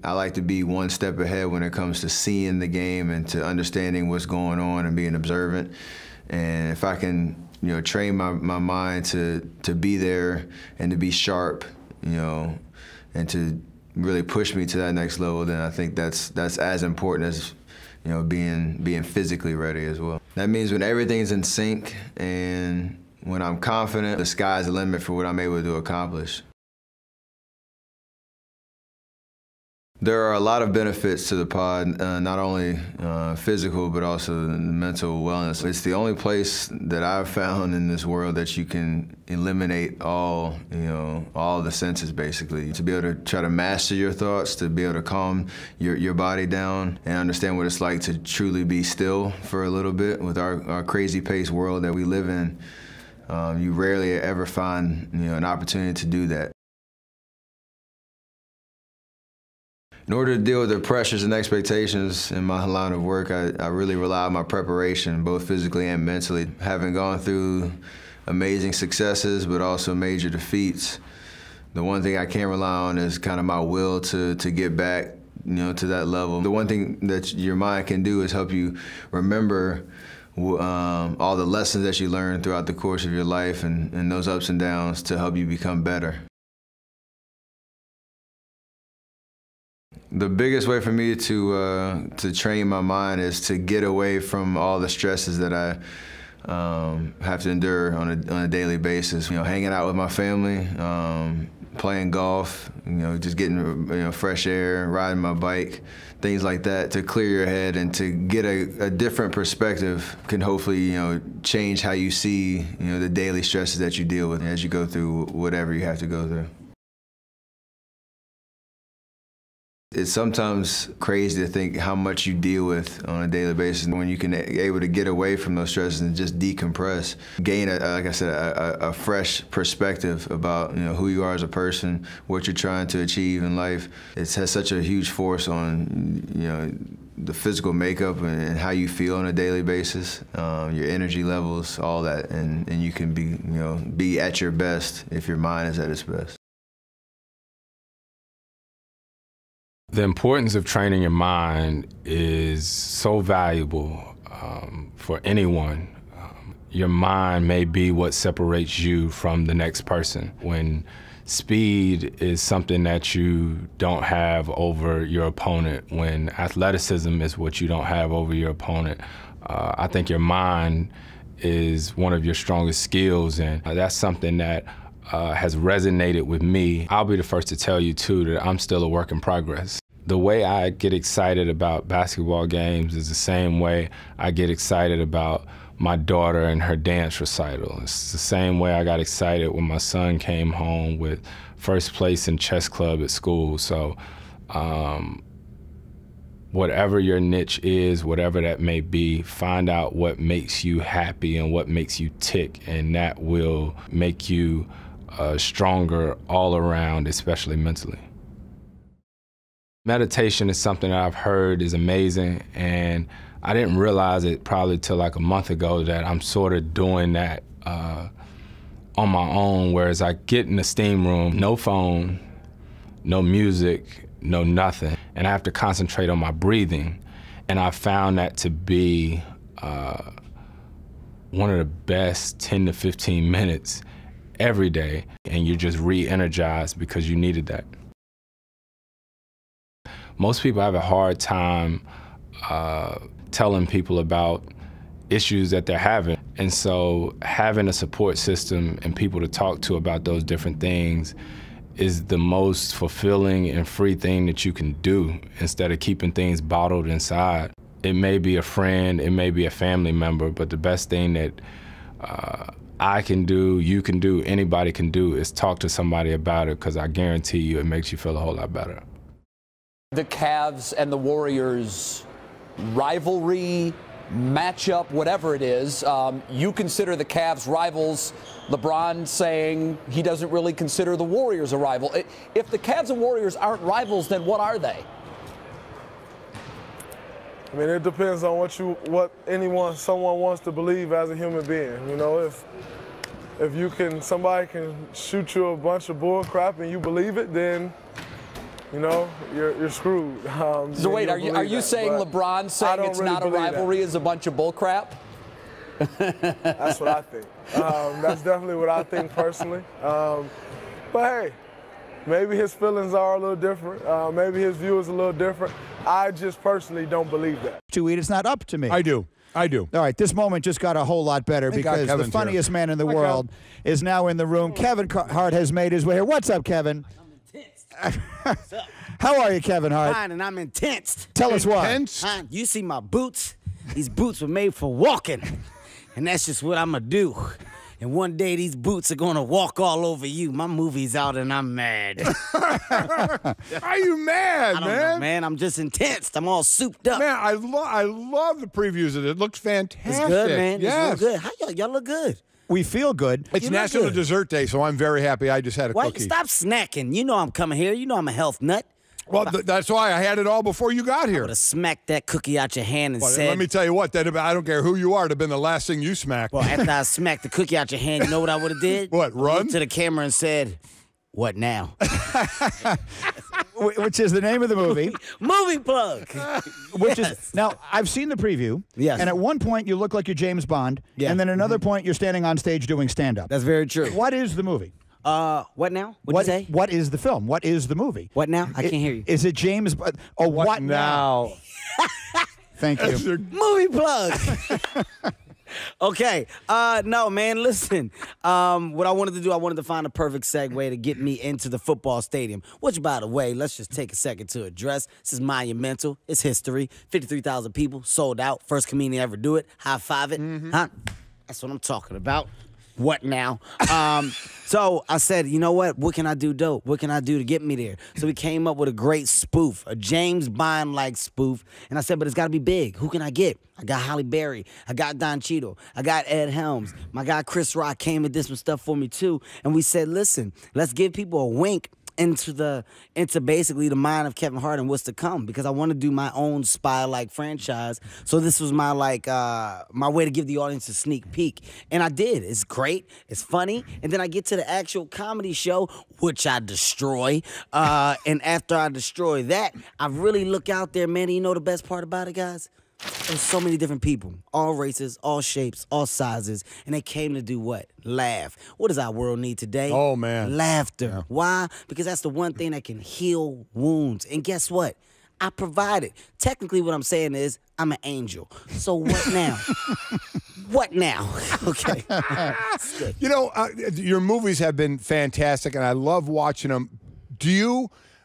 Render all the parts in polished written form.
I like to be one step ahead when it comes to seeing the game and to understanding what's going on and being observant. And if I can, train my mind to be there and to be sharp, and to really push me to that next level, then I think that's as important as, being physically ready as well. That means when everything's in sync and when I'm confident, the sky's the limit for what I'm able to accomplish. There are a lot of benefits to the pod, not only physical, but also mental wellness. It's the only place that I've found in this world that you can eliminate all the senses, basically. To be able to try to master your thoughts, to be able to calm your body down and understand what it's like to truly be still for a little bit with our crazy paced world that we live in. You rarely ever find an opportunity to do that. In order to deal with the pressures and expectations in my line of work, I really rely on my preparation, both physically and mentally. Having gone through amazing successes, but also major defeats, the one thing I can't rely on is kind of my will to get back, to that level. The one thing that your mind can do is help you remember all the lessons that you learned throughout the course of your life and those ups and downs to help you become better. The biggest way for me to train my mind is to get away from all the stresses that I have to endure on a daily basis. Hanging out with my family, playing golf, just getting fresh air, riding my bike, things like that to clear your head and to get a different perspective can hopefully change how you see the daily stresses that you deal with as you go through whatever you have to go through. It's sometimes crazy to think how much you deal with on a daily basis. When you can able to get away from those stresses and just decompress, gain, like I said, a fresh perspective about who you are as a person, what you're trying to achieve in life. It has such a huge force on the physical makeup and how you feel on a daily basis, your energy levels, all that, and you can be at your best if your mind is at its best. The importance of training your mind is so valuable for anyone. Your mind may be what separates you from the next person. When speed is something that you don't have over your opponent, when athleticism is what you don't have over your opponent, I think your mind is one of your strongest skills, and that's something that has resonated with me. I'll be the first to tell you, too, that I'm still a work in progress. The way I get excited about basketball games is the same way I get excited about my daughter and her dance recital. It's the same way I got excited when my son came home with first place in chess club at school. So whatever your niche is, whatever that may be, find out what makes you happy and what makes you tick, and that will make you stronger all around, especially mentally. Meditation is something that I've heard is amazing, and I didn't realize it probably till like a month ago that I'm sort of doing that on my own, whereas I get in the steam room, no phone, no music, no nothing, and I have to concentrate on my breathing. And I found that to be one of the best 10 to 15 minutes every day, and you're just re-energized because you needed that. Most people have a hard time telling people about issues that they're having. And so having a support system and people to talk to about those different things is the most fulfilling and free thing that you can do instead of keeping things bottled inside. It may be a friend, it may be a family member, but the best thing that I can do, you can do, anybody can do is talk to somebody about it, because I guarantee you it makes you feel a whole lot better. The Cavs and the Warriors rivalry, matchup, whatever it is, you consider the Cavs rivals. LeBron saying he doesn't really consider the Warriors a rival. If the Cavs and Warriors aren't rivals, then what are they? I mean, it depends on what someone wants to believe as a human being. If somebody can shoot you a bunch of bull crap and you believe it, then you know, you're screwed. So wait, are you saying LeBron saying it's really not a rivalry is a bunch of bull crap? That's what I think. That's definitely what I think personally. But hey, maybe his feelings are a little different. Maybe his view is a little different. I just personally don't believe that. To eat, it's not up to me. I do. All right, this moment just got a whole lot better because the funniest man in the world is now in the room. Kevin Hart has made his way here. What's up, Kevin? I'm intense. What's up? How are you, Kevin Hart? Fine, and I'm intense. Tell us why. You see my boots? These boots were made for walking, and that's just what I'm going to do. And one day these boots are going to walk all over you. My movie's out and I'm mad. Are you mad, I don't know, man. I'm just intense. I'm all souped up. Man, I love the previews of it. It looks fantastic. It's good, man. Yes. It's real good. How y'all look good. We feel good. It's National Dessert Day, so I'm very happy. I just had a cookie. Stop snacking. You know I'm coming here. You know I'm a health nut. Well, that's why I had it all before you got here. I would have smacked that cookie out your hand and said... Let me tell you what, I don't care who you are, it'd have been the last thing you smacked. Well, after I smacked the cookie out your hand, you know what I would have did? What, run? Looked to the camera and said, what now? Which is the name of the movie. Movie plug. Which is now I've seen the preview. Yes. And at one point you look like you're James Bond. Yeah. And then another point you're standing on stage doing stand-up. That's very true. What is the movie? What now? What'd you say? What is the film? What is the movie? What now? I can't hear you. Is it James? Oh, what now? Thank you. Movie plug. Okay. No, man, listen. What I wanted to do, I wanted to find a perfect segue to get me into the football stadium, which, by the way, let's just take a second to address. This is monumental. It's history. 53,000 people, sold out. First comedian to ever do it. High five it. Huh? That's what I'm talking about. What now? So I said, you know what? What can I do dope? What can I do to get me there? So we came up with a great spoof, a James Bond-like spoof. And I said, but it's got to be big. Who can I get? I got Halle Berry. I got Don Cheadle. I got Ed Helms. My guy Chris Rock came and did some stuff for me too. And we said, listen, let's give people a wink into basically the mind of Kevin Hart and what's to come, because I want to do my own spy-like franchise. So this was my my way to give the audience a sneak peek, and I did. It's great, it's funny, and then I get to the actual comedy show, which I destroy. And after I destroy that, I really look out there, man. And you know the best part about it, guys? There's so many different people, all races, all shapes, all sizes, and they came to do what? Laugh. What does our world need today? Oh, man. Laughter. Yeah. Why? Because that's the one thing that can heal wounds. And guess what? I provide it. Technically, what I'm saying is I'm an angel. So what now? What now? Okay. You know, your movies have been fantastic, and I love watching them.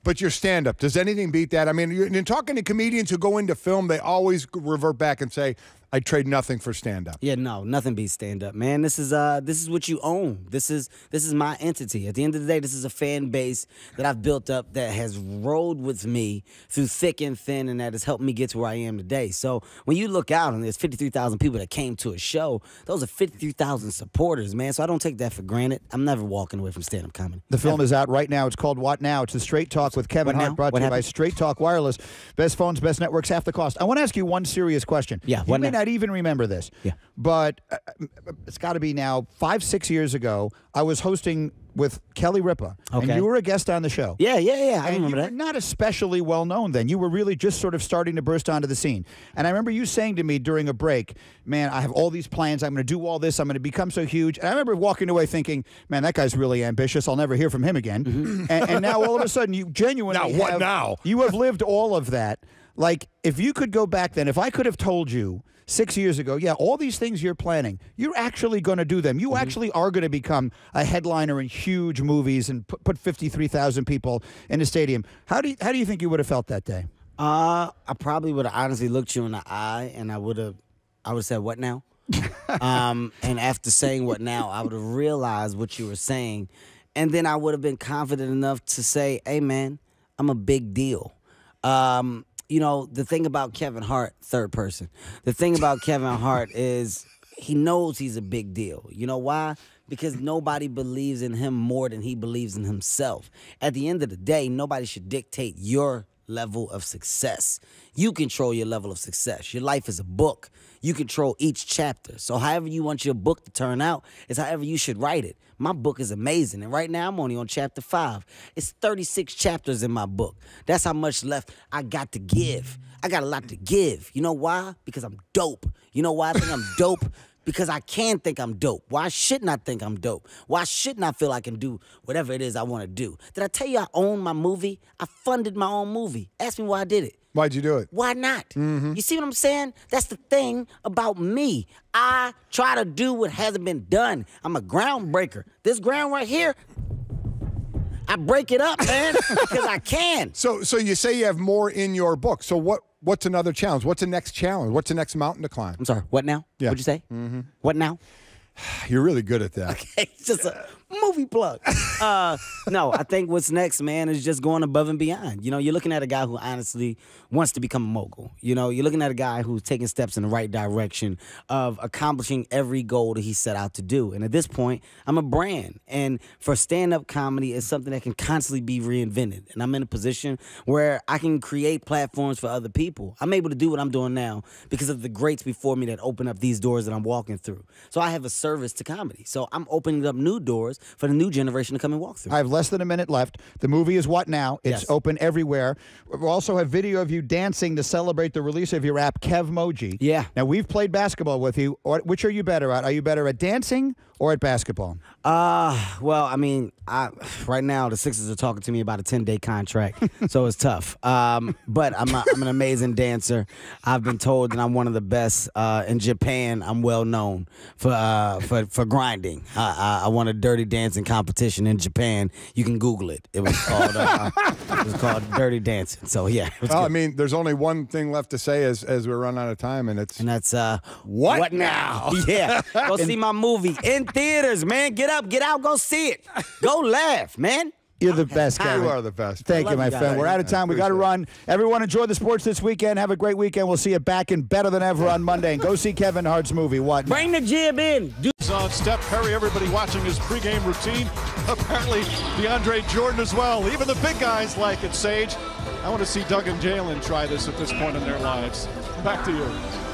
But your stand-up, does anything beat that? I mean, you're talking to comedians who go into film, they always revert back and say, I trade nothing for stand-up. Yeah, no, nothing beats stand-up, man. This is what you own. This is my entity. At the end of the day, this is a fan base that I've built up that has rolled with me through thick and thin, and that has helped me get to where I am today. So when you look out and there's 53,000 people that came to a show, those are 53,000 supporters, man. So I don't take that for granted. I'm never walking away from stand-up comedy. The film is out right now. It's called What Now? It's a Straight Talk with Kevin Hart, brought to you by Straight Talk Wireless. Best phones, best networks, half the cost. I want to ask you one serious question. Yeah, you may not even remember this. Yeah. But it's got to be now 5-6 years ago. I was hosting with Kelly Ripa, and you were a guest on the show. Yeah. I remember that. You were not especially well known then. You were really just sort of starting to burst onto the scene. And I remember you saying to me during a break, man, I have all these plans. I'm going to do all this. I'm going to become so huge. And I remember walking away thinking, man, that guy's really ambitious. I'll never hear from him again. Mm-hmm. and now all of a sudden, you genuinely you have lived all of that. Like, if you could go back then, if I could have told you 6 years ago, yeah, all these things you're planning, you're actually going to do them. You actually are going to become a headliner in huge movies and put 53,000 people in a stadium. How do you think you would have felt that day? I probably would have honestly looked you in the eye, and I would have said, what now? And after saying what now, I would have realized what you were saying, and then I would have been confident enough to say, hey, man, I'm a big deal. You know, the thing about Kevin Hart, third person, the thing about Kevin Hart is he knows he's a big deal. You know why? Because nobody believes in him more than he believes in himself. At the end of the day, nobody should dictate your level of success. You control your level of success. Your life is a book. You control each chapter. So however you want your book to turn out is however you should write it. My book is amazing, and right now I'm only on chapter 5. It's 36 chapters in my book. That's how much left I got to give. I got a lot to give. You know why? Because I'm dope. You know why I think I'm dope? Because I can think I'm dope. Why shouldn't I think I'm dope? Why shouldn't I feel I can do whatever it is I want to do? Did I tell you I own my movie? I funded my own movie. Ask me why I did it. Why'd you do it? Why not? You see what I'm saying? That's the thing about me. I try to do what hasn't been done. I'm a groundbreaker. This ground right here, I break it up, man, because I can. So you say you have more in your book. So what's another challenge? What's the next challenge? What's the next mountain to climb? I'm sorry, what now? Yeah. What'd you say? What now? You're really good at that. Okay, it's just a movie plug. No, I think what's next, man, is just going above and beyond. You know, you're looking at a guy who honestly wants to become a mogul. You know, you're looking at a guy who's taking steps in the right direction of accomplishing every goal that he set out to do. And at this point, I'm a brand. And for stand-up comedy, it's something that can constantly be reinvented. And I'm in a position where I can create platforms for other people. I'm able to do what I'm doing now because of the greats before me that open up these doors that I'm walking through. So I have a service to comedy. So I'm opening up new doors for the new generation to come and walk through. I have less than a minute left. The movie is What Now? It's Yes. open everywhere. We also have video of you dancing to celebrate the release of your app, Kevmoji. Yeah. Now, we've played basketball with you. Which are you better at? Are you better at dancing or at basketball? Well, I mean, right now the Sixers are talking to me about a 10-day contract, so it's tough. But I'm an amazing dancer. I've been told that I'm one of the best in Japan. I'm well known for grinding. I won a dirty dancing competition in Japan. You can Google it. It was called Dirty Dancing. So yeah. It was Well, good. I mean, there's only one thing left to say as we're running out of time, and that's What now? Yeah, go see my movie in theaters, man. Get up, get out, go see it. Go laugh, man. You're the best, Kevin. You are the best. Thank I you, love my you guys. friend. We're out of time. We got to run. Everyone enjoy the sports this weekend. Have a great weekend. We'll see you back in better than ever on Monday. And go see Kevin Hart's movie, What Now? Bring the jib in. On Steph Curry, everybody watching his pregame routine. Apparently, Deandre Jordan as well. Even the big guys like it, Sage. I want to see Doug and Jalen try this at this point in their lives. Back to you.